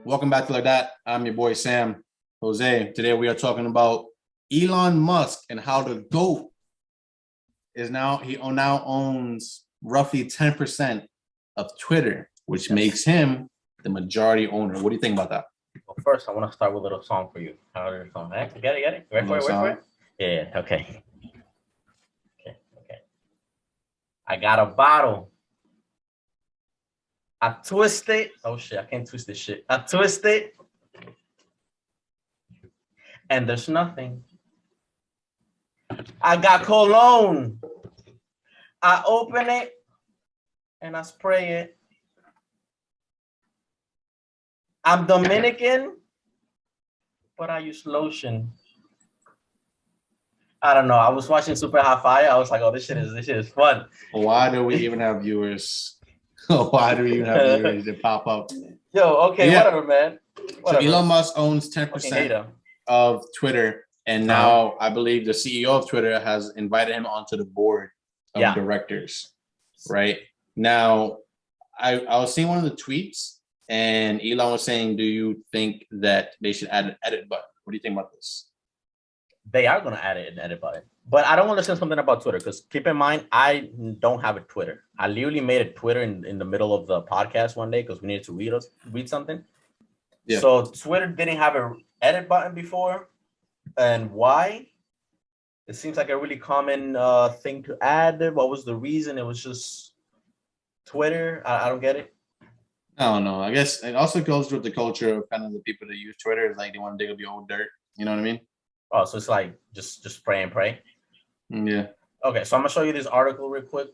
Welcome back to Lidat. I'm your boy Sam Jose. Today we are talking about Elon Musk and how the GOAT is now owns roughly 10% of Twitter, which makes him the majority owner. What do you think about that? Well, first I want to start with a little song for you. How is your song? Get it? Wait for it. Yeah, okay. I got a bottle. I twist it. Oh shit, I can't twist this shit. I twist it. And there's nothing. I got cologne. I open it and I spray it. I'm Dominican, but I use lotion. I don't know. I was watching Super High Fire. I was like, oh, this shit is fun. Why do we even have viewers? Why do we even have viewers that pop up? Yo, okay, yeah. Whatever, man. Whatever. So Elon Musk owns 10% of Twitter. And now I believe the CEO of Twitter has invited him onto the board of directors. Right now, I was seeing one of the tweets, and Elon was saying, "Do you think that they should add an edit button? What do you think about this?" They are going to add an edit button, but I don't want to say something about Twitter because keep in mind, I don't have a Twitter. I literally made a Twitter in the middle of the podcast one day because we needed to read something. Yeah. So Twitter didn't have an edit button before. And why? It seems like a really common thing to add. What was the reason? It was just Twitter. I don't get it. I don't know. I guess it also goes with the culture of kind of the people that use Twitter. It's like they want to dig up the old dirt. You know what I mean? Oh, so it's like just pray and pray. Yeah. Okay, so I'm gonna show you this article real quick.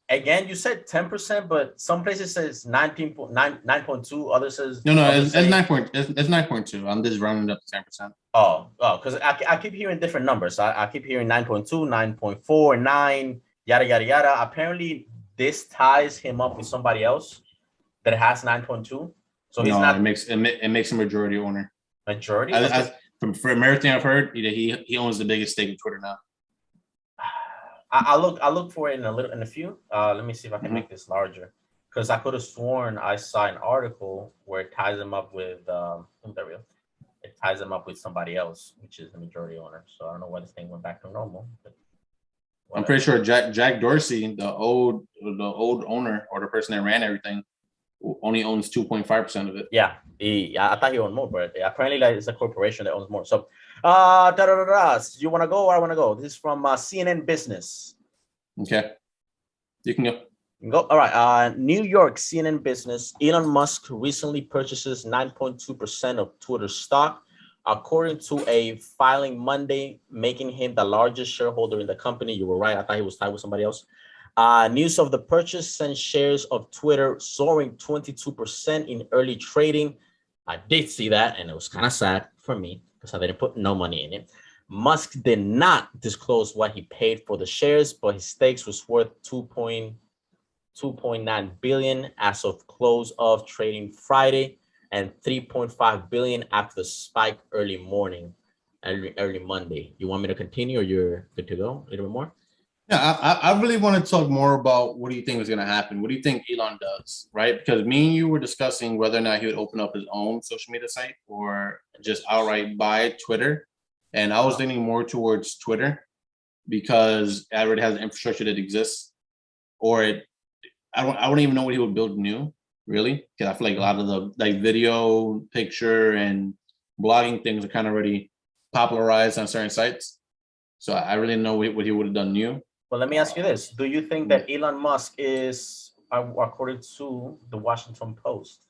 Again, you said 10%, but some places says 9.2. Others says no. It's 9.2. I'm just rounding up to 10%. Oh, because I keep hearing different numbers. I keep hearing 9.2, 9.4, 9, yada yada yada. Apparently, this ties him up with somebody else that has 9.2. So he's not. It makes him majority owner. Majority. From everything I've heard, he owns the biggest stake in Twitter now. I'll look for it in a few. Let me see if I can make this larger, because I could have sworn I saw an article where it ties them up with it ties them up with somebody else, which is the majority owner. So I don't know why this thing went back to normal. But I'm pretty sure Jack Dorsey, the old owner or the person that ran everything, only owns 2.5% of it. Yeah, I thought he owned more, but apparently it's a corporation that owns more. So, you want to go or I want to go? This is from CNN Business. Okay, you can go. Go. All right. New York CNN Business. Elon Musk recently purchases 9.2% of Twitter stock, according to a filing Monday, making him the largest shareholder in the company. You were right. I thought he was tied with somebody else. News of the purchase sent shares of Twitter soaring 22% in early trading. I did see that, and it was kind of sad for me because I didn't put no money in it. Musk did not disclose what he paid for the shares, but his stakes was worth 2.9 billion as of close of trading Friday, and 3.5 billion after the spike early Monday. You want me to continue, or you're good to go? A little bit more. Yeah, I really want to talk more about what do you think is going to happen? What do you think Elon does, right? Because me and you were discussing whether or not he would open up his own social media site or just outright buy Twitter. And I was leaning more towards Twitter because it already has an infrastructure that exists. I don't even know what he would build new, really. Because I feel like a lot of the video, picture, and blogging things are kind of already popularized on certain sites. So I really know what he would have done new. Well, let me ask you this. Do you think that Elon Musk is, according to the Washington Post,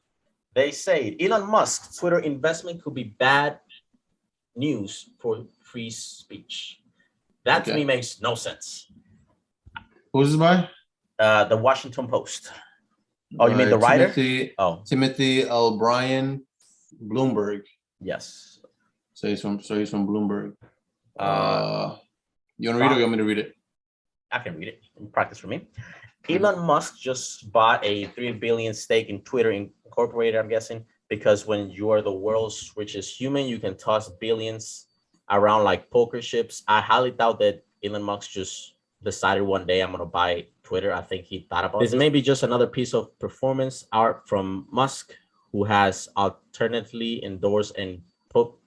they say Elon Musk's Twitter investment could be bad news for free speech? That to me makes no sense. Who's this by? The Washington Post. Oh, you mean the writer? Timothy O'Brien, Bloomberg. Yes. So he's from Bloomberg. You want to read it or you want me to read it? I can read it. Practice for me. Elon Musk just bought a $3 billion stake in Twitter Incorporated, I'm guessing, because when you are the world's richest human, you can toss billions around like poker chips. I highly doubt that Elon Musk just decided one day I'm going to buy Twitter. I think he thought about this. Maybe just another piece of performance art from Musk, who has alternately endorsed and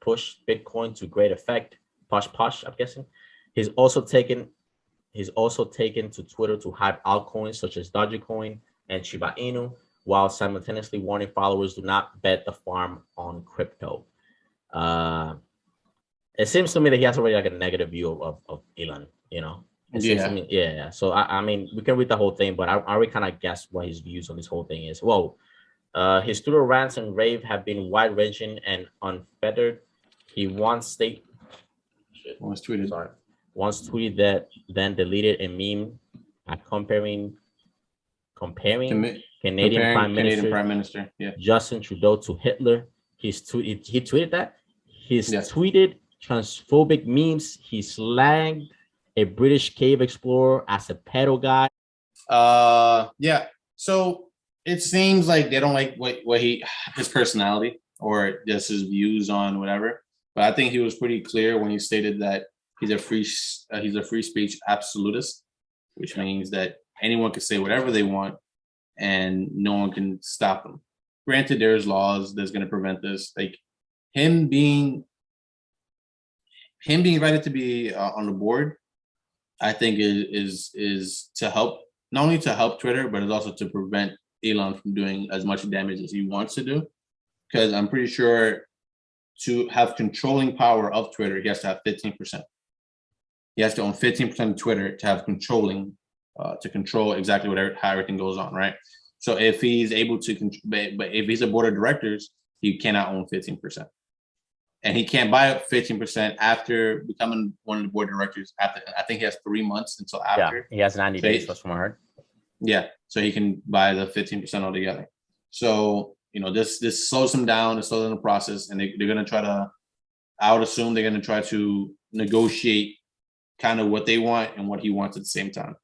pushed Bitcoin to great effect. Posh, I'm guessing. He's also taken to Twitter to hype altcoins such as Dogecoin and Shiba Inu, while simultaneously warning followers do not bet the farm on crypto. It seems to me that he has already like a negative view of Elon, you know. It seems to me, yeah. So I mean, we can read the whole thing, but I already kind of guess what his views on this whole thing is. Well, his Twitter rants and rave have been wide-ranging and unfettered. He once tweeted that, then deleted a meme comparing Canadian Prime Minister Justin Trudeau to Hitler. He tweeted that. He's tweeted transphobic memes. He slanged a British cave explorer as a pedo guy. Yeah. So it seems like they don't like what his personality or just his views on whatever. But I think he was pretty clear when he stated that he's a free speech absolutist, which means that anyone can say whatever they want and no one can stop them. Granted, there's laws that's going to prevent this. Like him being invited to be on the board, I think is to help, not only to help Twitter, but it's also to prevent Elon from doing as much damage as he wants to do. Because I'm pretty sure to have controlling power of Twitter, he has to have 15%. He has to own 15% of Twitter to have to control exactly how everything goes on, right? So if he's able to, but if he's a board of directors, he cannot own 15%. And he can't buy up 15% after becoming one of the board of directors. After, I think he has 3 months until after. Yeah, he has 90 days. That's from I heard. Yeah, so he can buy the 15% altogether. So this slows him down. It slows down the process, and they're going to try to. I would assume they're going to try to negotiate kind of what they want and what he wants at the same time.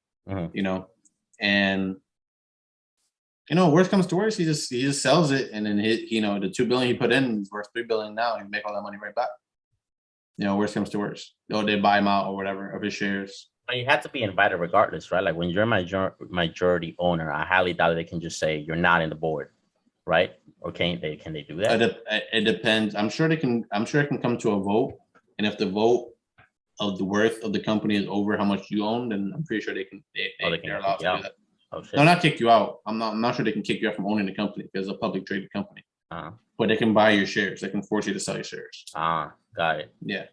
And worst comes to worst, he just sells it, and then the $2 billion he put in is worth $3 billion now. He make all that money right back. Worst comes to worst, they buy him out or whatever of his shares. But you had to be invited regardless, right? Like when you're a majority owner, I highly doubt they can just say you're not in the board, right? Or can they do that? It depends. I'm sure it can come to a vote, and if the vote of the worth of the company is over how much you own, then I'm pretty sure they're allowed to do that. Oh, shit. No, not kick you out. I'm not sure they can kick you out from owning the company because it's a public traded company. But they can buy your shares. They can force you to sell your shares. Got it. Yeah.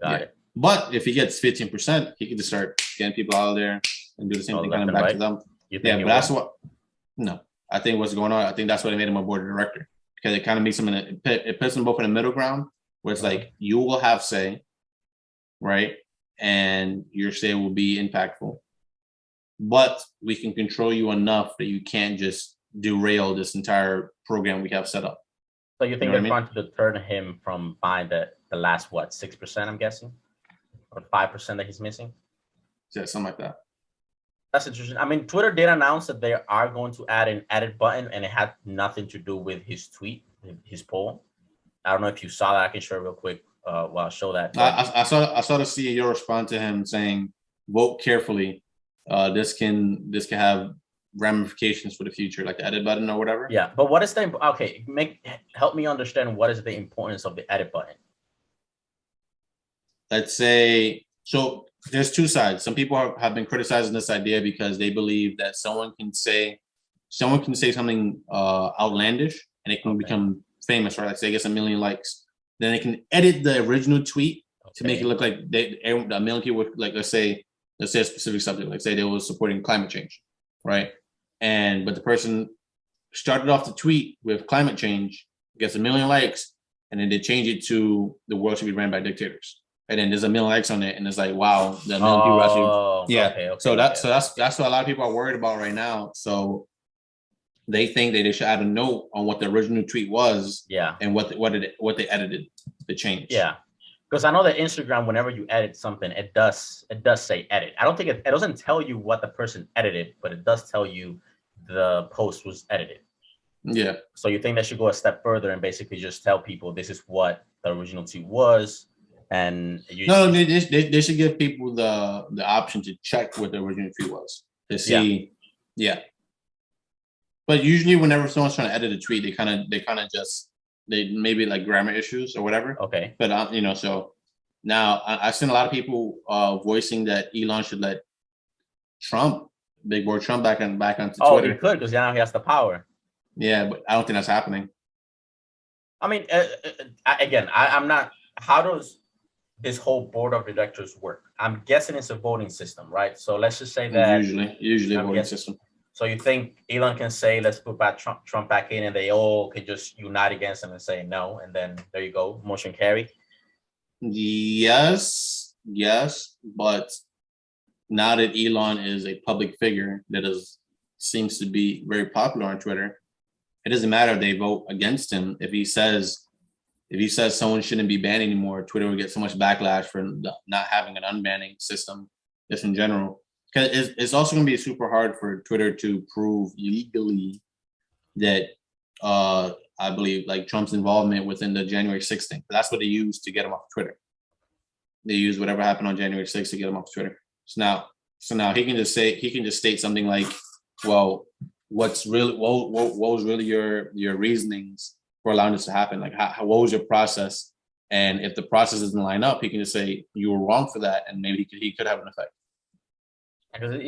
Got it. But if he gets 15%, he can just start getting people out of there and do the same thing kind of back to them. But that's what. No, I think what's going on. I think that's why they made him a board of director, because it kind of makes him it puts them both in the middle ground where it's like you will have say, right, and your say will be impactful. But we can control you enough that you can't just derail this entire program we have set up. So you think they're trying to deter him from buying the last 6%? I'm guessing, or 5% that he's missing. Yeah, something like that. That's interesting. I mean, Twitter did announce that they are going to add an edit button, and it had nothing to do with his tweet, his poll. I don't know if you saw that. I can share real quick while I show that. I saw the CEO respond to him saying, "Vote carefully. This can have ramifications for the future, like the edit button or whatever." Yeah, but what is help me understand what is the importance of the edit button? Let's say, so there's two sides. Some people have been criticizing this idea because they believe that someone can say something outlandish and it can become famous, right? Like say it gets 1 million likes. Then they can edit the original tweet to make it look like a million people would, like, let's say a specific subject, like say they were supporting climate change, right? But the person started off the tweet with climate change, gets 1 million likes, and then they change it to the world should be ran by dictators. And then there's 1 million likes on it, and it's like, wow, the million people actually, yeah. So that's what a lot of people are worried about right now. So they think that they should add a note on what the original tweet was, and what they edited, the change. Yeah, because I know that Instagram, whenever you edit something, it does say edit. I don't think it doesn't tell you what the person edited, but it does tell you the post was edited. Yeah. So you think they should go a step further and basically just tell people this is what the original tweet was. And they should give people the option to check what the original tweet was to see. Yeah. But usually, whenever someone's trying to edit a tweet, they maybe like grammar issues or whatever. Okay. But you know, so now I've seen a lot of people voicing that Elon should let Trump, big boy Trump, back onto Oh, Twitter. he could, because now he has the power. Yeah, but I don't think that's happening. I mean, again, I'm not. How does this whole board of directors work? I'm guessing it's a voting system, right? So let's just say that Usually a voting system. So you think Elon can say, let's put back Trump back in, and they all can just unite against him and say no, and then there you go, motion carry? Yes, but now that Elon is a public figure that seems to be very popular on Twitter, it doesn't matter if they vote against him. If he says someone shouldn't be banned anymore, Twitter will get so much backlash for not having an unbanning system, just in general. Because it's also going to be super hard for Twitter to prove legally that I believe like Trump's involvement within the January 6th thing. That's what they used to get him off Twitter. They used whatever happened on January 6th to get him off Twitter. So now he can just state something like, well, what was really your reasonings for allowing this to happen? Like what was your process? And if the process doesn't line up, he can just say you were wrong for that, and maybe he could have an effect. Because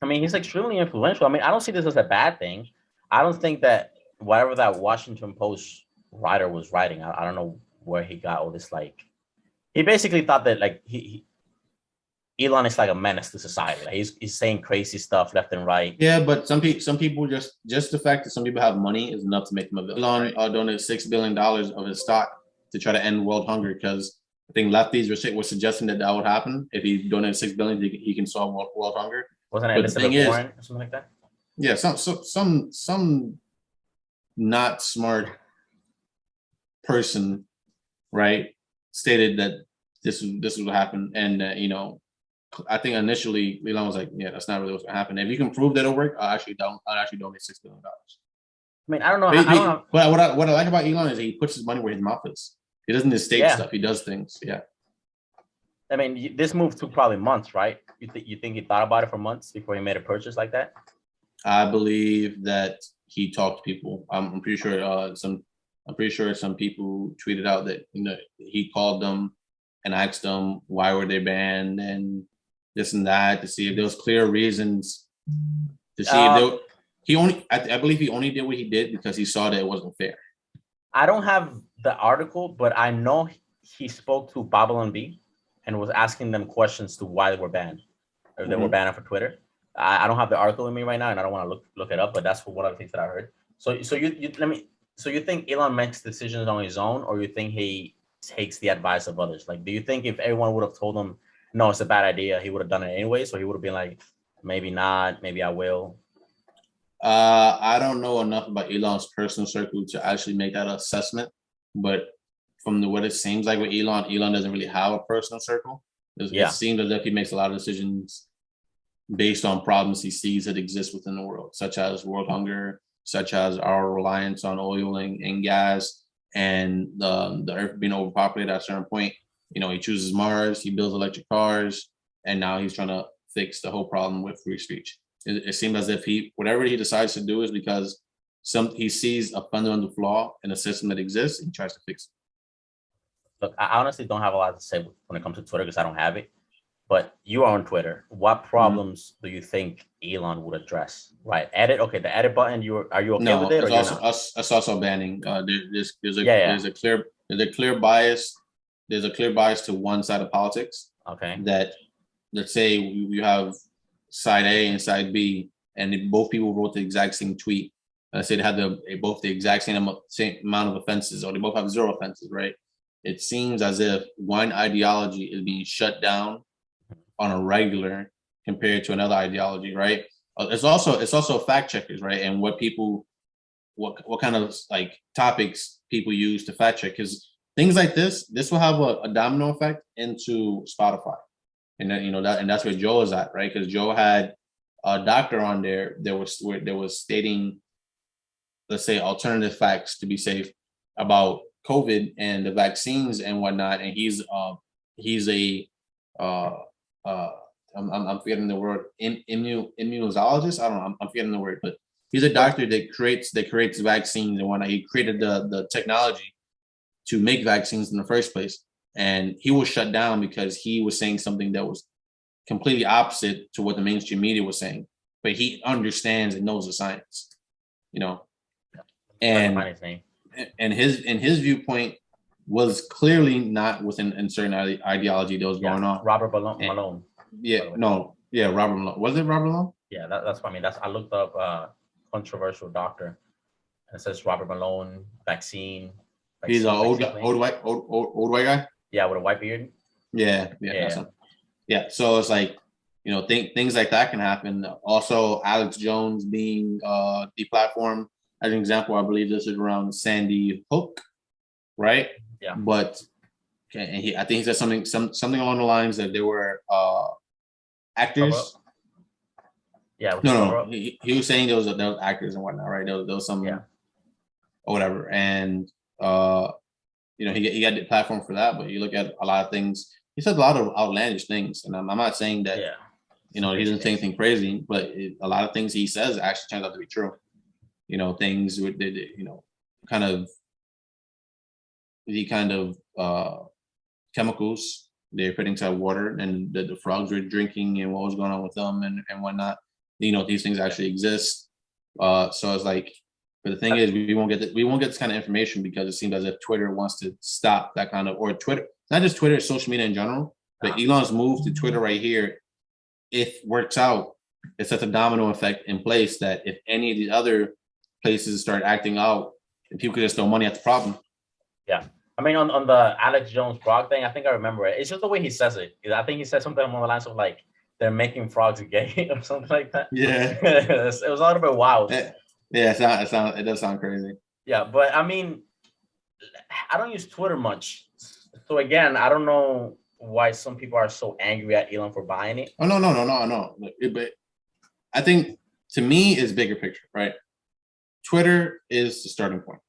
I mean, he's extremely influential. I mean, I don't see this as a bad thing. I don't think that whatever that Washington Post writer was writing, I don't know where he got all this. Like, he basically thought that like Elon is like a menace to society. Like, he's saying crazy stuff left and right. Yeah, but some people just the fact that some people have money is enough to make them a villain. Elon donated $6 billion of his stock to try to end world hunger, because I think lefties were suggesting that would happen. If he donated $6 billion, he can solve world hunger. Wasn't it Elizabeth Warren or something like that? Yeah, some not smart person, right, stated that this was what happened, and you know, I think initially Elon was like, "Yeah, that's not really what's gonna happen. If you can prove that it'll work, I'll actually donate $6 billion." I mean, I don't know. But what I like about Elon is he puts his money where his mouth is. He doesn't just state stuff; he does things. Yeah. I mean, this move took probably months, right? You think he thought about it for months before he made a purchase like that? I believe that he talked to people. I'm pretty sure some people tweeted out that, you know, he called them and asked them why were they banned and this and that, to see if there was clear reasons, to see if I believe he only did what he did because he saw that it wasn't fair. I don't have the article, but I know he spoke to Babylon B and was asking them questions to why they were banned, or they were banned for Twitter. I don't have the article with me right now, and I don't want to look it up, but that's one of the things that I heard. So you think Elon makes decisions on his own, or you think he takes the advice of others? Like, do you think if everyone would have told him, no, it's a bad idea, he would have done it anyway? So he would have been like, maybe not, maybe I will. I don't know enough about Elon's personal circle to actually make that assessment, but from what it seems like with Elon doesn't really have a personal circle. It seems as if he makes a lot of decisions based on problems he sees that exist within the world, such as world hunger, such as our reliance on oil and gas, and the earth being overpopulated at a certain point. You know, he chooses Mars, he builds electric cars, and now he's trying to fix the whole problem with free speech. It seems as if whatever he decides to do is because he sees a fundamental flaw in a system that exists and he tries to fix it. Look, I honestly don't have a lot to say when it comes to Twitter because I don't have it. But you are on Twitter. What problems do you think Elon would address? Right, edit. Okay, the edit button. Are you okay with it? It's also banning. There's a clear bias. There's a clear bias to one side of politics. Okay. That, let's say you have side A and side B, and both people wrote the exact same tweet. Let's say they had both the exact same amount of offenses, or they both have 0 offenses, right? It seems as if one ideology is being shut down on a regular compared to another ideology, right? It's also fact checkers, right? And what kind of like topics people use to fact check, because things like this will have a domino effect into Spotify, and then, you know, that's where Joe is at, right? Because Joe had a doctor on there that was stating, let's say, alternative facts to be safe about COVID and the vaccines and whatnot, and he's I'm forgetting the word, immunologist. I don't know. I'm forgetting the word, but He's a doctor that creates vaccines and whatnot. He created the technology to make vaccines in the first place, and he was shut down because he was saying something that was completely opposite to what the mainstream media was saying. But he understands and knows the science, you know, and his viewpoint was clearly not within a certain ideology that was going on. Robert Malone. Yeah, no, yeah, Robert Malone. Was it Robert Malone? Yeah, that's what I mean. I looked up controversial doctor, and it says Robert Malone vaccine. He's an old white guy. Yeah, with a white beard. Yeah. Yeah. So it's like, you know, things like that can happen. Also, Alex Jones being deplatformed as an example. I believe this is around Sandy Hook, right? Yeah. But I think he said something along the lines that there were actors. Yeah. No. He was saying there was actors and whatnot, right? There was some, or whatever, and you know, he got the platform for that. But you look at a lot of things. He said a lot of outlandish things, and I'm not saying that. Yeah. You know, he doesn't say anything crazy, but a lot of things he says actually turns out to be true. You know, things with you know, the kind of chemicals they're putting into water, and the frogs were drinking, and what was going on with them, and whatnot. You know, these things actually exist. So it's like, but the thing is, we won't get this kind of information because it seems as if Twitter wants to stop that kind of, or Twitter, not just Twitter, social media in general, but Elon's move to Twitter right here, if works out, it sets a domino effect in place that if any of these other places start acting out, and people could just throw money at the problem. Yeah. I mean, on the Alex Jones frog thing, I think I remember it. It's just the way he says it. I think he said something along the lines of like, they're making frogs gay or something like that. Yeah. It was a little bit wild. Yeah, it does sound crazy. Yeah, but I mean, I don't use Twitter much. So again, I don't know why some people are so angry at Elon for buying it. Oh, no. But I think, to me, it's bigger picture, right? Twitter is the starting point.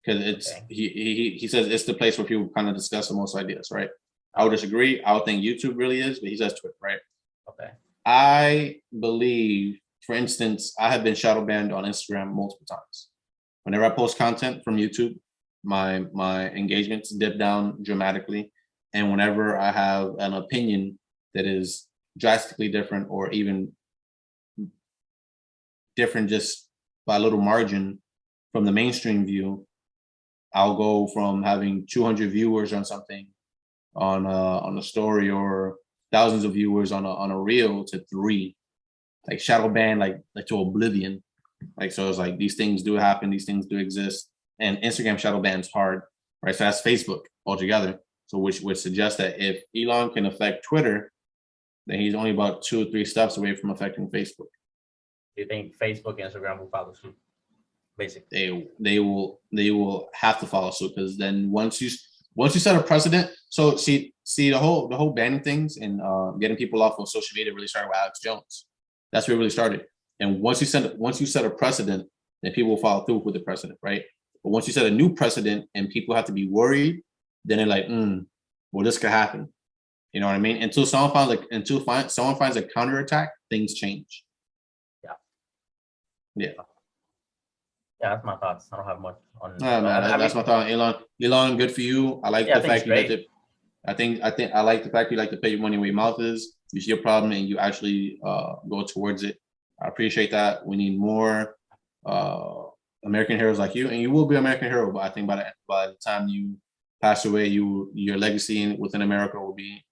Because it's he says it's the place where people kind of discuss the most ideas, right? I would disagree. I would think YouTube really is, but he says Twitter, right? Okay. I believe, for instance, I have been shadow banned on Instagram multiple times. Whenever I post content from YouTube, my engagements dip down dramatically. And whenever I have an opinion that is drastically different, or even different just by a little margin from the mainstream view, I'll go from having 200 viewers on something on a story, or thousands of viewers on a reel, to 3, like shadow ban, like to oblivion. Like, so it's like, these things do happen, these things do exist, and Instagram shadow ban's hard, right? So that's Facebook altogether. So which would suggest that if Elon can affect Twitter, then he's only about 2 or 3 steps away from affecting Facebook. Do you think Facebook and Instagram will follow suit? Basically, they will have to follow suit, because then once you set a precedent. So see the whole banning things and getting people off of social media really started with Alex Jones. That's where it really started. And once you set a precedent, then people will follow through with the precedent, right? But once you set a new precedent and people have to be worried, then they're like, well, this could happen. You know what I mean? Until someone finds a counterattack, things change. Yeah. Yeah, that's my thoughts. I don't have much on. That's my thought on Elon. Elon, good for you. I like the fact you like to. I like the fact you like to pay your money where your mouth is. You see a problem and you actually go towards it. I appreciate that. We need more American heroes like you, and you will be an American hero. But I think by the time you pass away, your legacy within America will be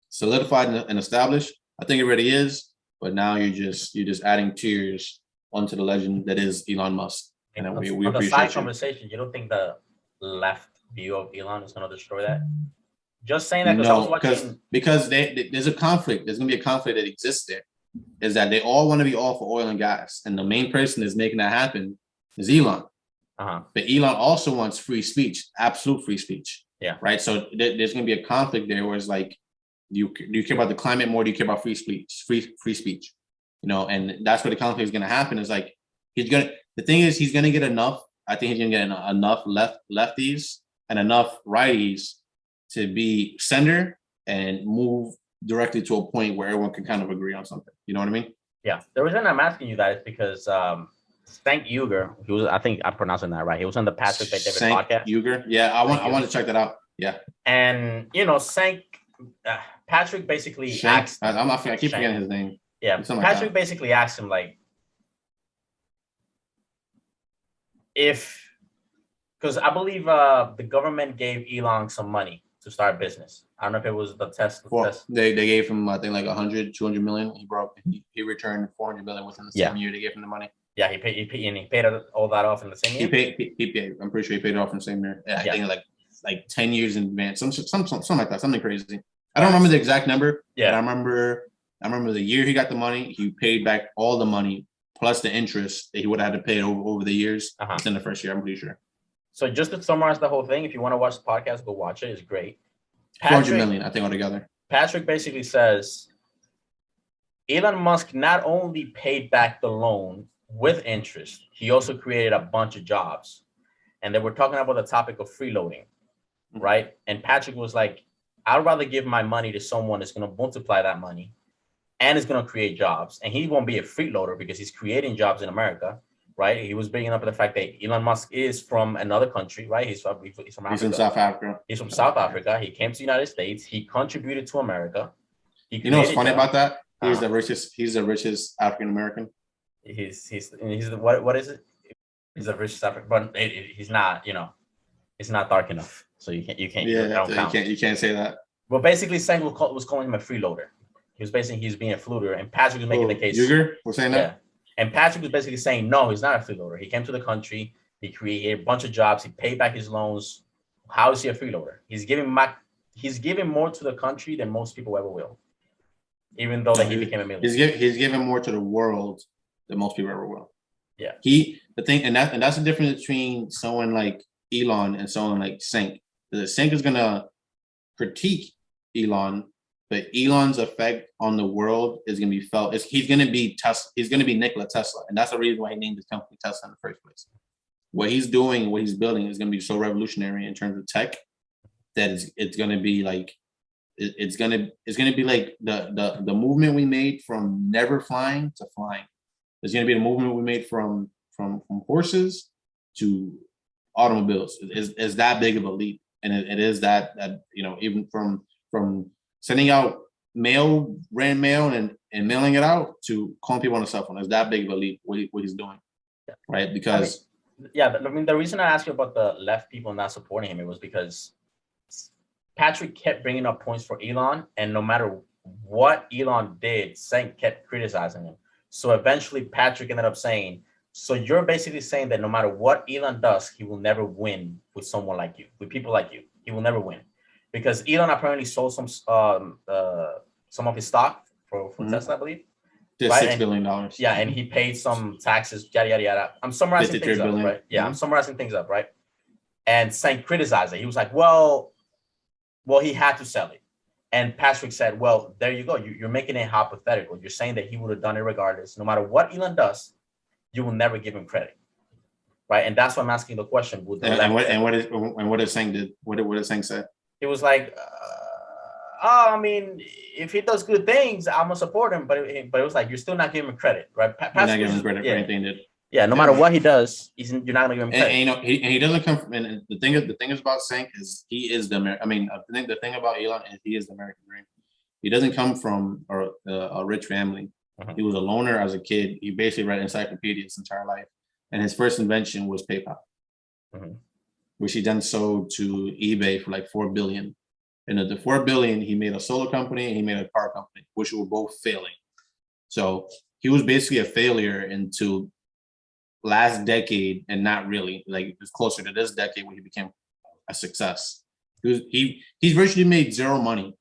solidified and established. I think it already is, but now you're just adding tears onto the legend that is Elon Musk. And we appreciate the side conversation, you don't think the left view of Elon is going to destroy that? Just saying that because there's a conflict. There's going to be a conflict that exists there. Is that they all want to be all for oil and gas, and the main person that's making that happen is Elon. But Elon also wants free speech, absolute free speech. Yeah. Right. So there's going to be a conflict there, where it's like, do you care about the climate more? Do you care about free speech? Free speech. You know, and that's where the conflict is going to happen. Is like, he's going to get enough. I think he's going to get enough lefties and enough righties to be center and move directly to a point where everyone can kind of agree on something. You know what I mean? Yeah, the reason I'm asking you that is because Stank Uger, he was, I think I'm pronouncing that right. He was on the Patrick Bet David Sank podcast. Uger. Yeah, I want to check that out. Yeah. And Sank, Patrick basically Shank. asked. I keep forgetting his name. Yeah, Patrick like basically asked him like, because I believe the government gave Elon some money to start business. I don't know if it was the test. They gave him, I think, like 100, 200 million. He returned 400 million within the same year they gave him the money. Yeah, he paid all that off in the same year. He paid. I'm pretty sure he paid it off in the same year. Yeah, I think like 10 years in advance. Something like that. Something crazy. I don't remember the exact number. Yeah, but I remember the year he got the money. He paid back all the money plus the interest that he would have had to pay over the years. Within the first year, I'm pretty sure. So just to summarize the whole thing, if you want to watch the podcast, go watch it. It's great. 400 million, I think, altogether. Patrick basically says Elon Musk not only paid back the loan with interest, he also created a bunch of jobs. And they were talking about the topic of freeloading, right? And Patrick was like, I'd rather give my money to someone that's going to multiply that money and is going to create jobs. And he won't be a freeloader because he's creating jobs in America, right? He was bringing up the fact that Elon Musk is from another country, right? He's from Africa. He's from South Africa. He's from South Africa. He came to the United States. He contributed to America. You know what's funny about that? He's the richest African American. He's the, what is it? He's the richest African, but he's not. He's not dark enough, so you can't. Yeah, you can't say that. But basically, Sang was calling him a freeloader. He was being a fluter, and Patrick was making the case. Uger was saying that. Yeah. And Patrick was basically saying, no, he's not a freeloader. He came to the country. He created a bunch of jobs. He paid back his loans. How is he a freeloader? He's giving more to the country than most people ever will. Even though he became a millionaire. He's giving more to the world than most people ever will. Yeah. That's the difference between someone like Elon and someone like Sank. The Sank is gonna critique Elon, but Elon's effect on the world is gonna be felt. He's gonna be Tesla. He's gonna be Nikola Tesla, and that's the reason why he named his company Tesla in the first place. What he's doing, what he's building, is gonna be so revolutionary in terms of tech that it's gonna be like it's gonna be like the movement we made from never flying to flying. It's gonna be the movement we made from horses to automobiles. Is that big of a leap, and it is that even from sending out ran mail and mailing it out to calling people on the cell phone. Is that big of a leap what he's doing, right? Because the reason I asked you about the left people not supporting him, it was because Patrick kept bringing up points for Elon, and no matter what Elon did, Sank kept criticizing him. So eventually Patrick ended up saying, so you're basically saying that no matter what Elon does, he will never win with someone like you, with people like you. He will never win. Because Elon apparently sold some of his stock for Tesla, I believe. Right? $6 billion. Yeah, and he paid some taxes, yada, yada, yada. I'm summarizing things up, right? Yeah, I'm summarizing things up, right? And Sank criticized it. He was like, well, he had to sell it. And Patrick said, well, there you go. You're making it hypothetical. You're saying that he would have done it regardless. No matter what Elon does, you will never give him credit. Right? And that's why I'm asking the question. What did Sank did? What did Sank say? It was like, I mean, if he does good things, I'm gonna support him. But it was like, you're still not giving him credit, right? You're not giving him credit for anything he did. Yeah, no matter what he does, you're not gonna give him credit. And he doesn't come from. And the thing is about Sank is he is the American. I mean, the thing about Elon is he is the American dream. He doesn't come from a rich family. Mm-hmm. He was a loner as a kid. He basically read encyclopedias his entire life, and his first invention was PayPal, which he then sold to eBay for like $4 billion. And of the $4 billion, he made a solar company and he made a car company, which were both failing. So he was basically a failure into last decade, and not really. Like it was closer to this decade when he became a success. He's virtually made zero money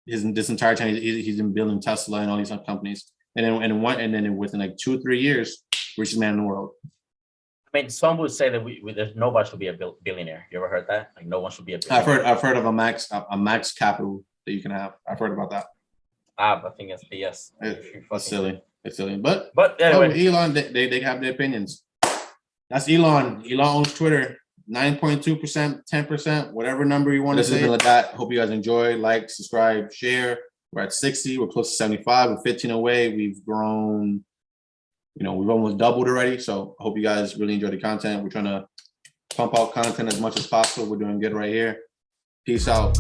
this entire time. He's been building Tesla and all these other companies, and then within like 2 or 3 years, richest man in the world. I mean, some would say that there's nobody should be a billionaire. You ever heard that? Like no one should be a billionaire. I've heard of a max capital that you can have. I've heard about that. I think it's BS. It's silly. It's silly. But anyway, Elon, they have their opinions. That's Elon. Elon owns Twitter. 9.2%, 10%, whatever number you want to say. Like that. Hope you guys enjoy. Like, subscribe, share. We're at 60. We're close to 75. We're 15 away. We've grown. You know, we've almost doubled already. So I hope you guys really enjoy the content. We're trying to pump out content as much as possible. We're doing good right here. Peace out.